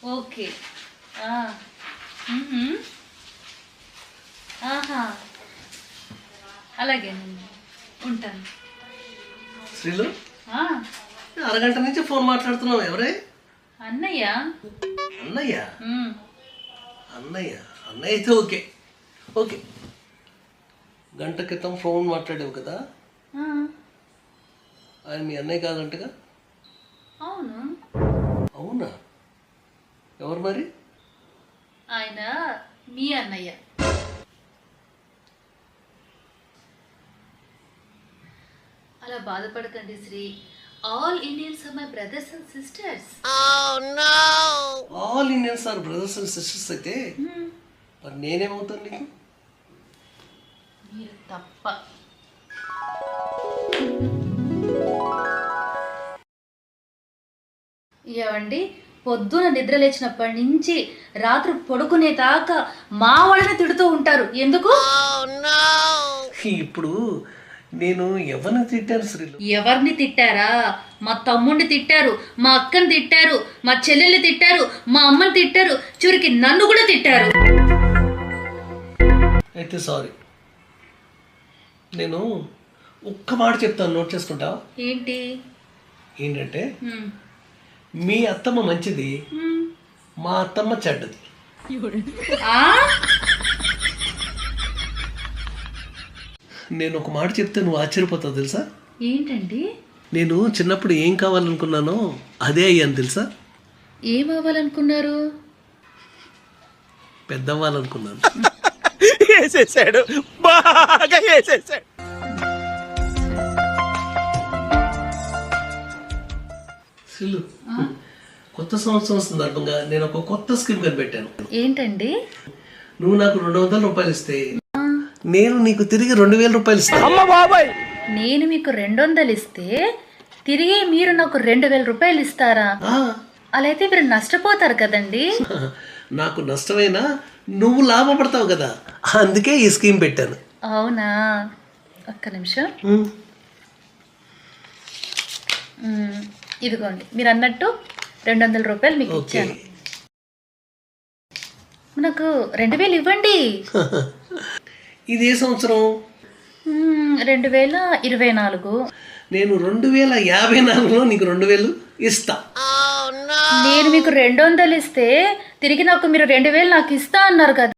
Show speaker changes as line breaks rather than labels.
Okay. ఆహా, అలాగేనండి, ఉంటాను.
శ్రీలు, అరగంట నుంచి ఫోన్ మాట్లాడుతున్నావు. ఎవరే?
అన్నయ్య.
అన్నయ్య? అన్నయ్య అన్నయ్య అయితే ఓకే ఓకే. గంట క్రితం ఫోన్ మాట్లాడావు కదా, ఆయన మీ అన్నయ్య కాదంటగా?
అవును.
అవునా? ఎవరు మరి?
ఆయన మీ అన్నయ్య. అలా బాధపడకండి Sri. All Indians are my brothers and sisters.
All Indians are brothers and sisters అయితే మరి నేనేమవుతాను నీకు?
మీరు తప్ప. ఏవండి, పొద్దున నిద్ర లేచినప్పటి నుంచి రాత్రి పడుకునే దాకా మా వాళ్ళని తిడుతూ ఉంటారు. ఎందుకు?
ఇప్పుడు నేను ఎవరిని తిట్టాను శ్రీలు?
ఎవరిని తిట్టారా? మా తమ్ముడిని తిట్టారు, మా అక్కని తిట్టారు, మా చెల్లెల్ని తిట్టారు, మా అమ్మని తిట్టారు, చివరికి నన్ను కూడా తిట్టారు.
అయితే సారీ. నేను ఒక్క మాట చెప్తాను, నోట్ చేసుకుంటావా? ఏంటంటే మీ అత్తమ్మ మంచిది, మా అత్తమ్మ చెడ్డది. నేను ఒక మాట చెప్తే నువ్వు ఆశ్చర్యపోతావు తెలుసా?
ఏంటండి?
నేను చిన్నప్పుడు ఏం కావాలనుకున్నానో అదే అయ్యాను తెలుసా?
ఏం అవ్వాలనుకున్నారు?
పెద్దవ్వాలనుకున్నాను.
వేసేసాడు, బాగా వేసేసాడు.
సిల్లు, కొత్త సంవత్సరం వస్తుంది అర్థంగా నేను ఒక కొత్త స్కీమ్ కనిపెట్టాను.
ఏంటండి?
నువ్వు నాకు 200 రూపాయలు ఇస్తే నేను నీకు తిరిగి 2000 రూపాయలు ఇస్తాను.
నేను మీకు 200 ఇస్తే తిరిగి మీరు నాకు 2000 రూపాయలు ఇస్తారా? అలా అయితే మీరు నష్టపోతారు కదండి.
నాకు నష్టమైనా నువ్వు లాభపడతావు కదా, అందుకే ఈ స్కీమ్ పెట్టాను.
అవునా? ఒక్క నిమిషం. ఇదిగోండి, మీరు అన్నట్టు 200 రూపాయలు మీకు ఇచ్చాను. నాకు 2000 ఇవ్వండి.
ఇది ఏ సంవత్సరం?
2024.
నేను 2054లో నీకు 2000 ఇస్తా.
నేను మీకు 200 ఇస్తే తిరిగి నాకు మీరు 2000 నాకు ఇస్తా అన్నారు కదా.